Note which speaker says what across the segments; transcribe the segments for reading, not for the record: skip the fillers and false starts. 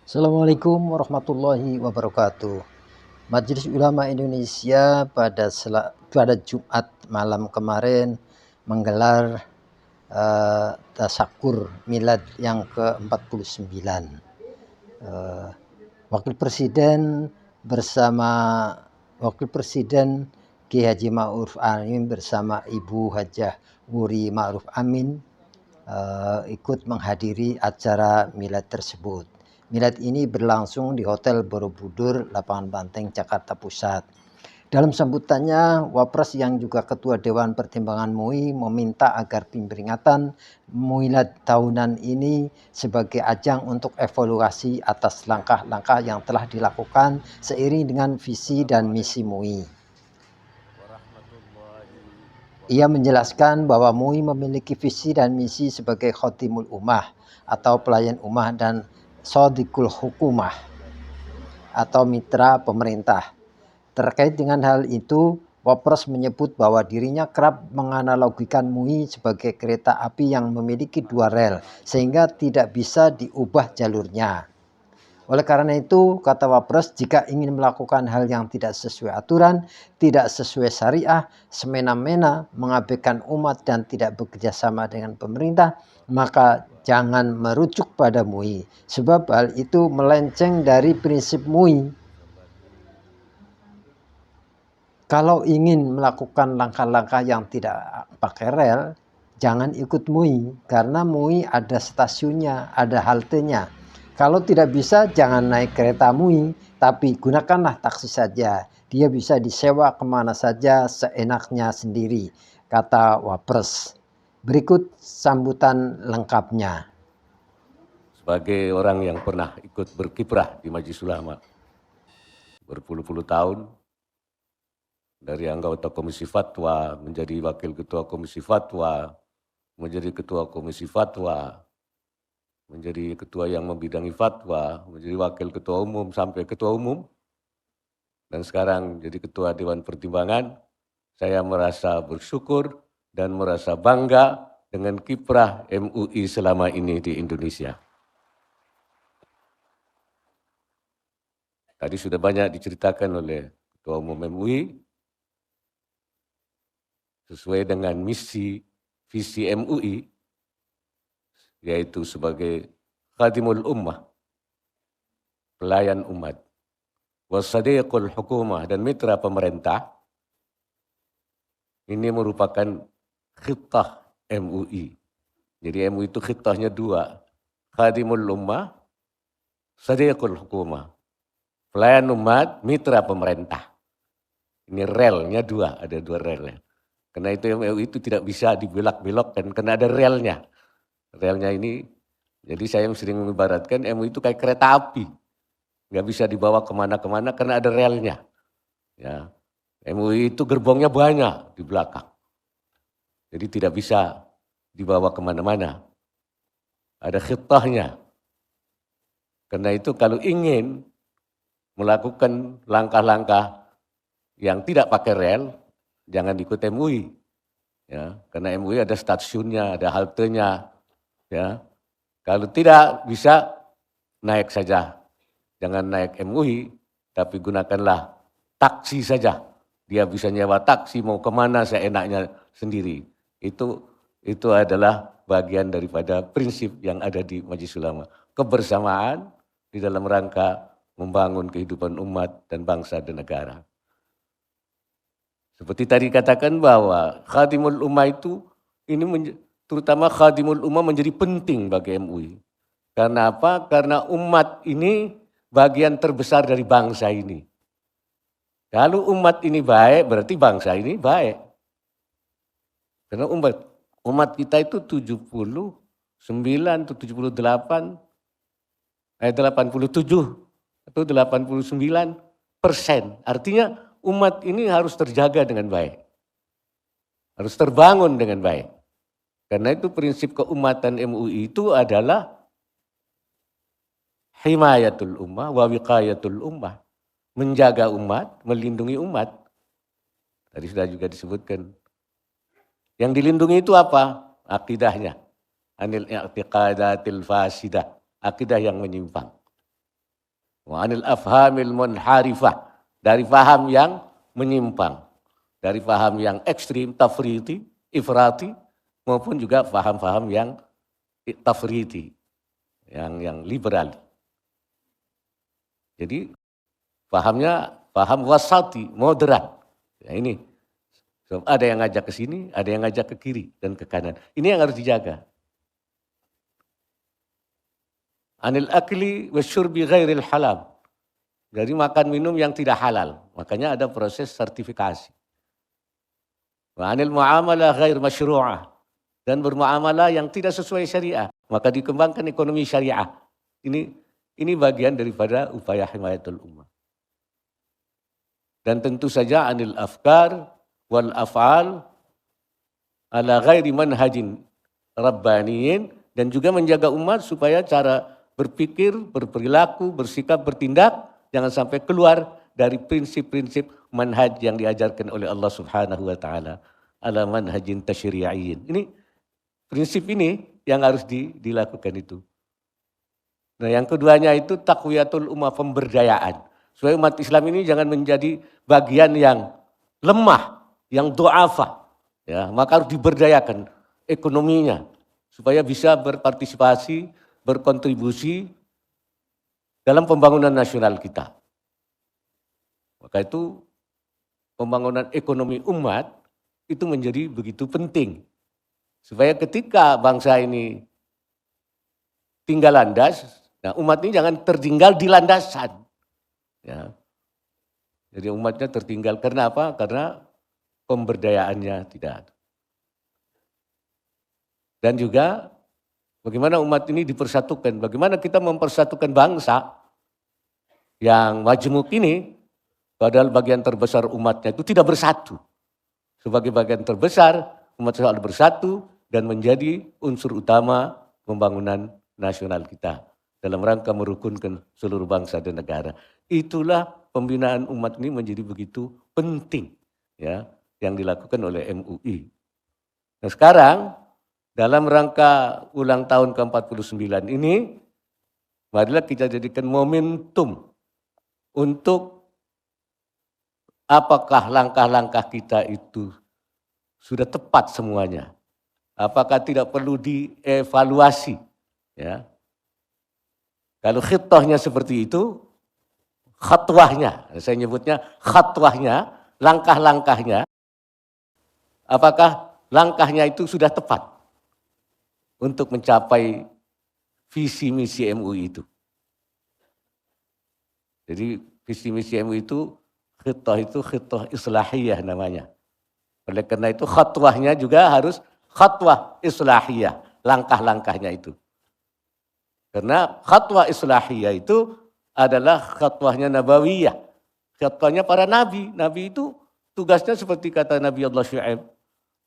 Speaker 1: Assalamualaikum warahmatullahi wabarakatuh. Majelis Ulama Indonesia pada Jumat malam kemarin menggelar tasyakur milad yang ke-49. Wakil Presiden bersama Wakil Presiden Kiai Haji Ma'ruf Amin bersama Ibu Hajah Wuri Ma'ruf Amin ikut menghadiri acara milad tersebut. Milad ini berlangsung di Hotel Borobudur, Lapangan Banteng, Jakarta Pusat. Dalam sambutannya, Wapres yang juga Ketua Dewan Pertimbangan MUI meminta agar peringatan milad tahunan ini sebagai ajang untuk evaluasi atas langkah-langkah yang telah dilakukan seiring dengan visi dan misi MUI. Ia menjelaskan bahwa MUI memiliki visi dan misi sebagai khotimul ummah atau pelayan ummah dan shodikul hukumah atau mitra pemerintah. Terkait dengan hal itu, Wapres menyebut bahwa dirinya kerap menganalogikan MUI sebagai kereta api yang memiliki dua rel sehingga tidak bisa diubah jalurnya. Oleh karena itu, kata Wapres, jika ingin melakukan hal yang tidak sesuai aturan, tidak sesuai syariah, semena-mena, mengabaikan umat dan tidak bekerja sama dengan pemerintah, maka jangan merujuk pada MUI. Sebab hal itu melenceng dari prinsip MUI. Kalau ingin melakukan langkah-langkah yang tidak pakai rel, jangan ikut MUI. Karena MUI ada stasiunnya, ada haltenya. Kalau tidak bisa, jangan naik kereta MUI, tapi gunakanlah taksi saja. Dia bisa disewa kemana saja seenaknya sendiri, kata Wapres. Berikut sambutan lengkapnya.
Speaker 2: Sebagai orang yang pernah ikut berkiprah di Majelis Ulama berpuluh-puluh tahun, dari anggota Komisi Fatwa, menjadi Wakil Ketua Komisi Fatwa, menjadi Ketua Komisi Fatwa, menjadi Ketua yang membidangi Fatwa, menjadi Wakil Ketua Umum sampai Ketua Umum, dan sekarang jadi Ketua Dewan Pertimbangan. Saya merasa bersyukur dan merasa bangga dengan kiprah MUI selama ini di Indonesia. Tadi sudah banyak diceritakan oleh Ketua Umum MUI, sesuai dengan misi, visi MUI, yaitu sebagai khadimul ummah, pelayan umat, wasadiqul hukumah, dan mitra pemerintah. Ini merupakan khitah MUI. Jadi MUI itu khitahnya dua, khadimul ummah, sadiqul hukumah, pelayan umat, mitra pemerintah. Ini relnya dua, ada dua relnya. Karena itu MUI itu tidak bisa dibelok-belokkan, karena ada relnya. Relnya ini, jadi saya sering mengibaratkan MUI itu kayak kereta api. Nggak bisa dibawa kemana-kemana karena ada relnya. Ya. MUI itu gerbongnya banyak di belakang. Jadi tidak bisa dibawa kemana-mana. Ada khitahnya. Karena itu kalau ingin melakukan langkah-langkah yang tidak pakai rel, jangan ikut MUI. Ya, karena MUI ada stasiunnya, ada haltenya. Ya. Kalau tidak bisa, naik saja. Jangan naik MUI, tapi gunakanlah taksi saja. Dia bisa nyewa taksi, mau kemana seenaknya sendiri. Itu adalah bagian daripada prinsip yang ada di Majelis Ulama. Kebersamaan di dalam rangka membangun kehidupan umat dan bangsa dan negara. Seperti tadi katakan bahwa khadimul ummah itu, ini terutama khadimul ummah menjadi penting bagi MUI. Karena apa? Karena umat ini bagian terbesar dari bangsa ini. Kalau umat ini baik, berarti bangsa ini baik. Karena umat kita itu 79 atau 78, 87 atau 89%. Artinya umat ini harus terjaga dengan baik. Harus terbangun dengan baik. Karena itu prinsip keumatan MUI itu adalah himayatul ummah wa wiqayatul ummah. Menjaga umat, melindungi umat. Tadi sudah juga disebutkan. Yang dilindungi itu apa? Akidahnya. Anil i'tiqadatil fasidah. Akidah yang menyimpang. Wa anil afhamil munharifah, dari faham yang menyimpang, dari faham yang ekstrim, tafriti, ifrati, maupun juga faham-faham yang tafriti, yang liberal. Jadi fahamnya faham wasati, moderat. Ya, ini ada yang ngajak ke sini, ada yang ngajak ke kiri dan ke kanan. Ini yang harus dijaga. Anil akli wasyurbi ghairil halal. Dari makan minum yang tidak halal. Makanya ada proses sertifikasi. Wa anil muamalah ghair masyru'ah. Dan bermuamalah yang tidak sesuai syariah. Maka dikembangkan ekonomi syariah. Ini bagian daripada upaya himayatul ummah. Dan tentu saja anil afkar wal af'al ala ghairi manhajin rabbaniyin. Dan juga menjaga umat supaya cara berpikir, berperilaku, bersikap, bertindak jangan sampai keluar dari prinsip-prinsip manhaj yang diajarkan oleh Allah Subhanahu wa taala ala manhajin tasyri'iyyin. Ini prinsip ini yang harus dilakukan itu. Nah, yang keduanya itu taqwiyatul ummah, pemberdayaan. Supaya umat Islam ini jangan menjadi bagian yang lemah, yang du'afa. Ya, maka harus diberdayakan ekonominya supaya bisa berpartisipasi, berkontribusi dalam pembangunan nasional kita. Maka itu pembangunan ekonomi umat itu menjadi begitu penting. Supaya ketika bangsa ini tinggal landas, nah umat ini jangan tertinggal di landasan. Ya. Jadi umatnya tertinggal karena apa? Karena pemberdayaannya tidak ada. Dan juga bagaimana umat ini dipersatukan, bagaimana kita mempersatukan bangsa yang majmuk ini, padahal bagian terbesar umatnya itu tidak bersatu. Sebagai bagian terbesar, umat selalu bersatu dan menjadi unsur utama pembangunan nasional kita dalam rangka merukunkan seluruh bangsa dan negara. Itulah pembinaan umat ini menjadi begitu penting, ya, yang dilakukan oleh MUI. Nah sekarang dalam rangka ulang tahun ke-49 ini, marilah kita jadikan momentum untuk apakah langkah-langkah kita itu sudah tepat semuanya. Apakah tidak perlu dievaluasi, ya. Kalau khitahnya seperti itu, khatwahnya, saya nyebutnya khatwahnya, langkah-langkahnya, apakah langkahnya itu sudah tepat untuk mencapai visi misi MUI itu. Jadi visi misi MUI itu khitah islahiyah namanya. Oleh karena itu khatwahnya juga harus khatwah islahiyah, langkah-langkahnya itu. Karena khatwah islahiyah itu adalah khatwahnya nabawiyah. Khatwahnya para nabi. Nabi itu tugasnya seperti kata Nabi Allah Syu'aib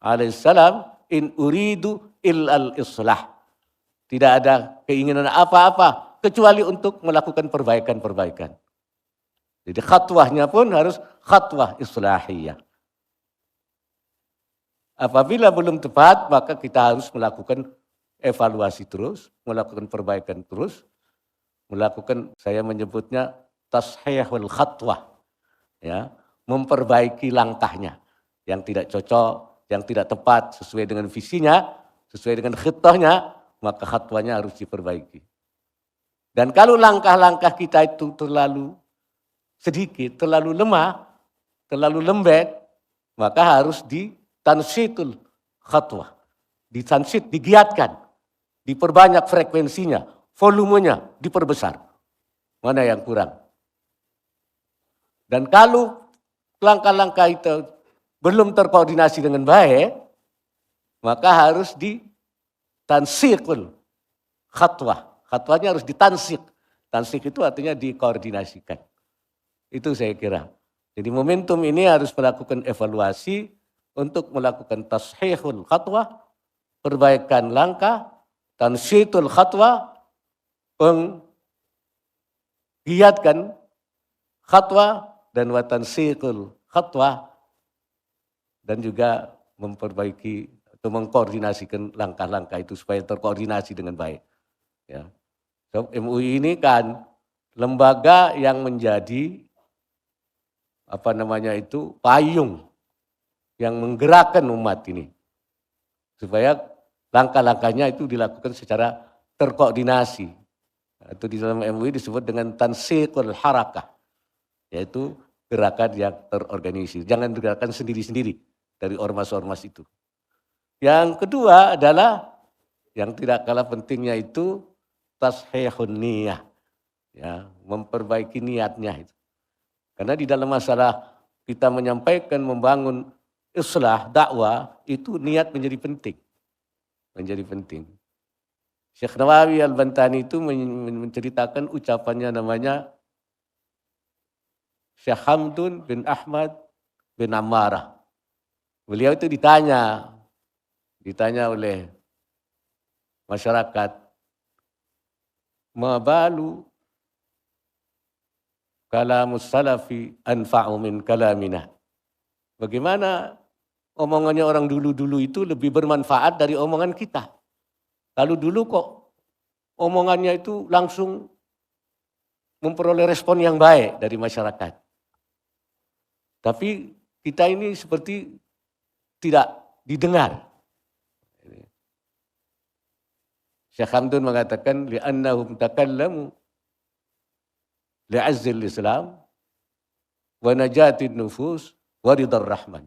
Speaker 2: alaihissalam, in uridu illal islah. Tidak ada keinginan apa-apa kecuali untuk melakukan perbaikan-perbaikan. Jadi khatwahnya pun harus khatwah islahiyah. Apabila belum tepat, maka kita harus melakukan evaluasi terus, melakukan perbaikan terus, melakukan, saya menyebutnya tashihul khatwah, ya, memperbaiki langkahnya yang tidak cocok, yang tidak tepat sesuai dengan visinya, sesuai dengan khitahnya, maka khatwanya harus diperbaiki. Dan kalau langkah-langkah kita itu terlalu sedikit, terlalu lemah, terlalu lembek, maka harus ditansitul khatwah, ditansit, digiatkan, diperbanyak frekuensinya, volumenya diperbesar. Mana yang kurang? Dan kalau langkah-langkah itu belum terkoordinasi dengan baik, maka harus ditansikul khatwah. Khatwahnya harus ditansik. Tansik itu artinya dikoordinasikan. Itu saya kira. Jadi momentum ini harus melakukan evaluasi untuk melakukan tashihul khatwah, perbaikan langkah, tansitul khatwah, penggiatkan khatwah dan watansiqul khatwah, dan juga memperbaiki atau mengkoordinasikan langkah-langkah itu supaya terkoordinasi dengan baik. Ya. So, MUI ini kan lembaga yang menjadi payung yang menggerakkan umat ini supaya langkah-langkahnya itu dilakukan secara terkoordinasi, atau di dalam MUI disebut dengan tansiqul harakah, yaitu gerakan yang terorganisir, jangan gerakan sendiri-sendiri dari ormas-ormas itu. Yang kedua adalah yang tidak kalah pentingnya itu tashihun niyah, ya, memperbaiki niatnya itu. Karena di dalam masalah kita menyampaikan, membangun islah, dakwah, itu niat menjadi penting. Menjadi penting. Syekh Nawawi Al-Bantani itu menceritakan ucapannya, namanya Syekh Hamdun bin Ahmad bin Ammarah. Beliau itu ditanya oleh masyarakat, ma balu kalamus salafi anfa'u min kalamina. Bagaimana omongannya orang dulu-dulu itu lebih bermanfaat dari omongan kita. Kalau dulu kok omongannya itu langsung memperoleh respon yang baik dari masyarakat. Tapi kita ini seperti tidak didengar. Syekh Hamdun mengatakan, li'annahum takallamu li'azzil Islam wa najatin nufus wa ridar rahman.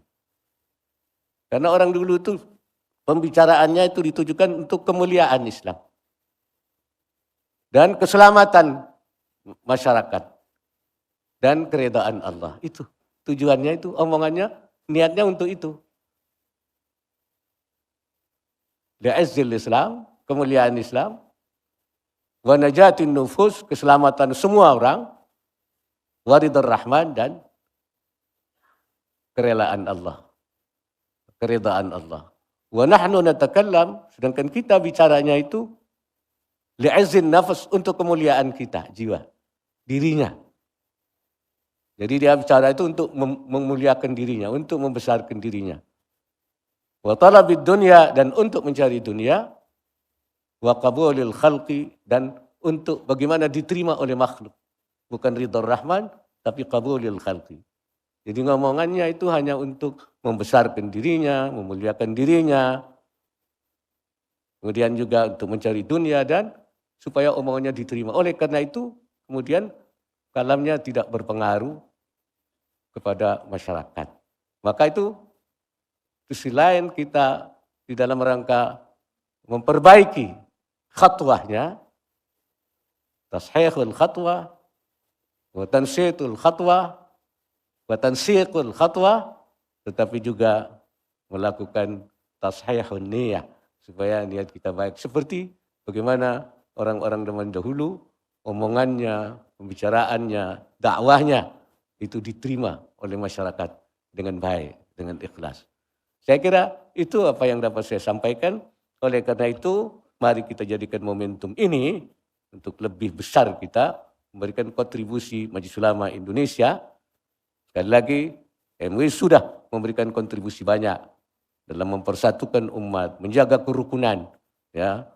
Speaker 2: Karena orang dulu itu pembicaraannya itu ditujukan untuk kemuliaan Islam dan keselamatan masyarakat dan keredaan Allah. Itu tujuannya, itu omongannya, niatnya untuk itu. Li'azzil Islam, kemuliaan Islam, wa najatin nufus, keselamatan semua orang, wa ridar rahman, dan kerelaan Allah, keredaan Allah. Wa nahnu natakallam, sedangkan kita bicaranya itu li'azzin nafas, untuk kemuliaan kita, jiwa, dirinya. Jadi dia bicara itu untuk memuliakan dirinya, untuk membesarkan dirinya. Wa talabid dunya, dan untuk mencari dunia. Wa qabulil khalqi, dan untuk bagaimana diterima oleh makhluk. Bukan ridha rahman, tapi qabulil khalqi. Jadi ngomongannya itu hanya untuk membesarkan dirinya, memuliakan dirinya. Kemudian juga untuk mencari dunia dan supaya omongannya diterima. Oleh karena itu, kemudian kalamnya tidak berpengaruh kepada masyarakat. Maka itu sisi lain kita di dalam rangka memperbaiki khatwahnya, tashihul khatwah, wa tansitul khatwah, wa tansiqul khatwah, tetapi juga melakukan tashihun niyah, supaya niat kita baik. Seperti bagaimana orang-orang zaman dahulu, omongannya, pembicaraannya, dakwahnya, itu diterima oleh masyarakat dengan baik, dengan ikhlas. Saya kira itu apa yang dapat saya sampaikan. Oleh karena itu, mari kita jadikan momentum ini untuk lebih besar kita memberikan kontribusi Majelis Ulama Indonesia. Sekali lagi, MUI sudah memberikan kontribusi banyak dalam mempersatukan umat, menjaga kerukunan, ya,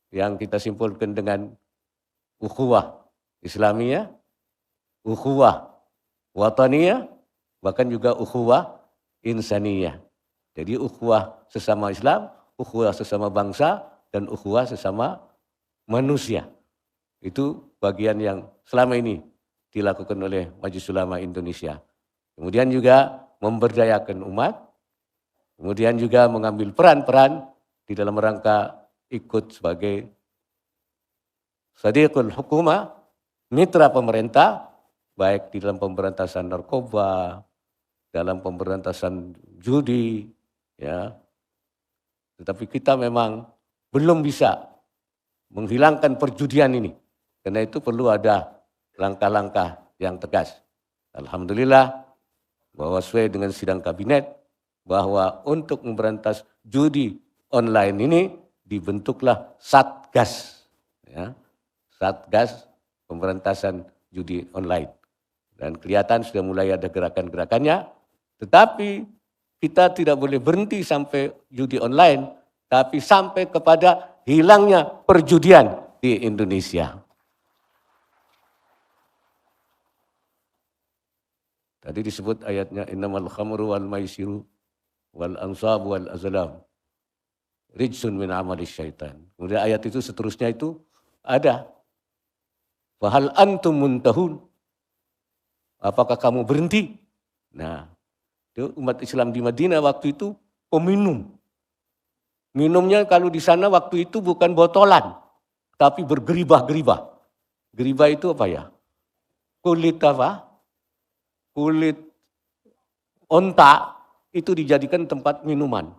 Speaker 2: yang kita simpulkan dengan ukhuwah Islamiyah, ukhuwah wataniyah, bahkan juga ukhuwah insaniyah. Jadi ukhuwah sesama Islam, ukhuwah sesama bangsa, dan ukhuwah sesama manusia. Itu bagian yang selama ini dilakukan oleh Majelis Ulama Indonesia. Kemudian juga memberdayakan umat, kemudian juga mengambil peran-peran di dalam rangka ikut sebagai sadiqul hukumah, mitra pemerintah, baik di dalam pemberantasan narkoba, dalam pemberantasan judi, ya. Tetapi kita memang belum bisa menghilangkan perjudian ini. Karena itu perlu ada langkah-langkah yang tegas. Alhamdulillah bahwa sesuai dengan sidang kabinet, bahwa untuk memberantas judi online ini dibentuklah Satgas, ya, Satgas pemberantasan judi online. Dan kelihatan sudah mulai ada gerakan-gerakannya, tetapi kita tidak boleh berhenti sampai judi online, tapi sampai kepada hilangnya perjudian di Indonesia. Tadi disebut ayatnya innamal khamru wal maisiru wal ansabu wal azlam rijsun min amali syaitan. Kemudian ayat itu seterusnya itu ada. Fahal antum muntahun. Apakah kamu berhenti? Nah, itu umat Islam di Madinah waktu itu peminum. Minumnya kalau di sana waktu itu bukan botolan, tapi bergeribah-geribah. Geribah itu apa ya? Kulit apa? Kulit onta itu dijadikan tempat minuman.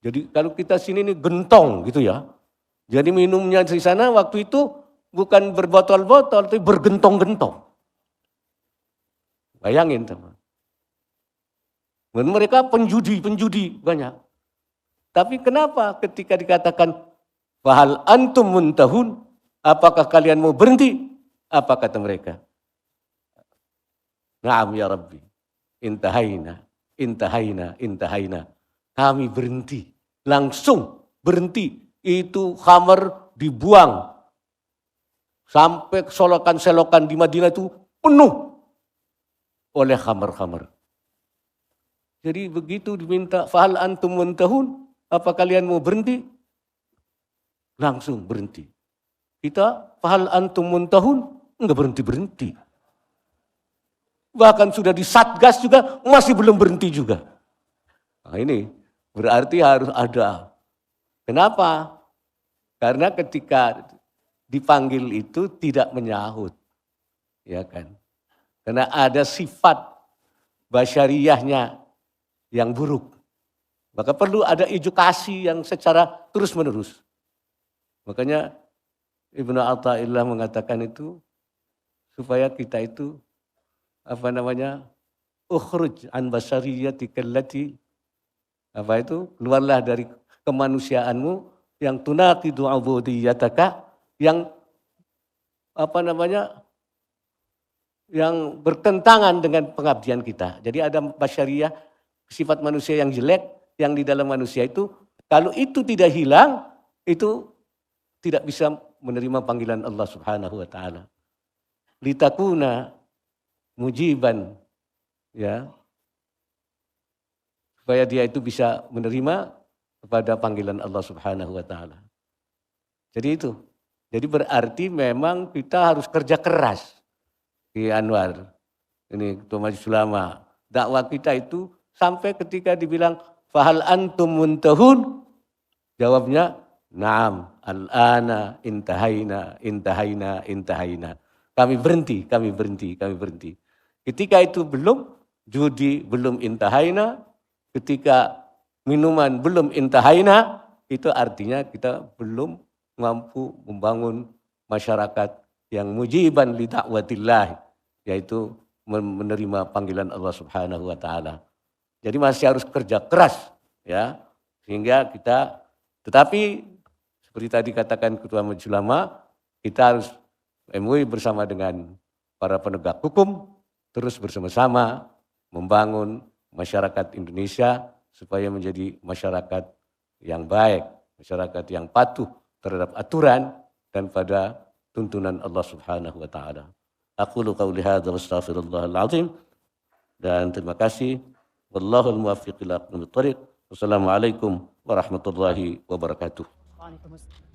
Speaker 2: Jadi kalau kita sini ini gentong gitu ya. Jadi minumnya di sana waktu itu bukan berbotol-botol, tapi bergentong-gentong. Bayangin teman. Mereka penjudi banyak. Tapi kenapa ketika dikatakan fahal antum muntahun, apakah kalian mau berhenti? Apa kata mereka? Naam ya Rabbi, intahaina. Kami berhenti, langsung berhenti. Itu khamar dibuang. Sampai selokan-selokan di Madinah itu penuh oleh khamar-khamar. Jadi begitu diminta, fahal antum muntahun, apa kalian mau berhenti? Langsung berhenti. Kita, fahal antum muntahun, enggak berhenti-berhenti. Bahkan sudah di Satgas juga masih belum berhenti juga. Nah ini berarti harus ada. Kenapa? Karena ketika dipanggil itu tidak menyahut. Ya kan? Karena ada sifat basyariyahnya yang buruk. Maka perlu ada edukasi yang secara terus menerus. Makanya Ibnu Athaillah mengatakan itu supaya kita itu ukhruj an basyariyatika allati keluarlah dari kemanusiaanmu yang tunaqidu ubudiyataka yang yang bertentangan dengan pengabdian kita. Jadi ada basyariyah, sifat manusia yang jelek yang di dalam manusia itu, kalau itu tidak hilang, itu tidak bisa menerima panggilan Allah Subhanahu wa taala. Litakuna mujiban, ya, supaya dia itu bisa menerima kepada panggilan Allah Subhanahu wa taala. Jadi itu. Jadi berarti memang kita harus kerja keras. Di Anwar, ini Ketua Majelis Ulama, dakwah kita itu sampai ketika dibilang fahal antum muntahun, jawabnya na'am, al-ana intahaina. Kami berhenti. Ketika itu belum, judi belum intahaina, ketika minuman belum intahaina, itu artinya kita belum mampu membangun masyarakat yang mujiban li da'watillah, yaitu menerima panggilan Allah Subhanahu wa taala. Jadi masih harus kerja keras, ya, sehingga kita, tetapi seperti tadi katakan Ketua Majelis Ulama, kita harus MUI bersama dengan para penegak hukum terus bersama-sama membangun masyarakat Indonesia supaya menjadi masyarakat yang baik, masyarakat yang patuh terhadap aturan dan pada tuntunan Allah Subhanahu wa taala. Aqulu qauli hadza wa astaghfirullahal azim, dan terima kasih. Wallahul muwaffiq ila aqwamit thoriq. Wassalamualaikum warahmatullahi wabarakatuh. Waalaikumsalam.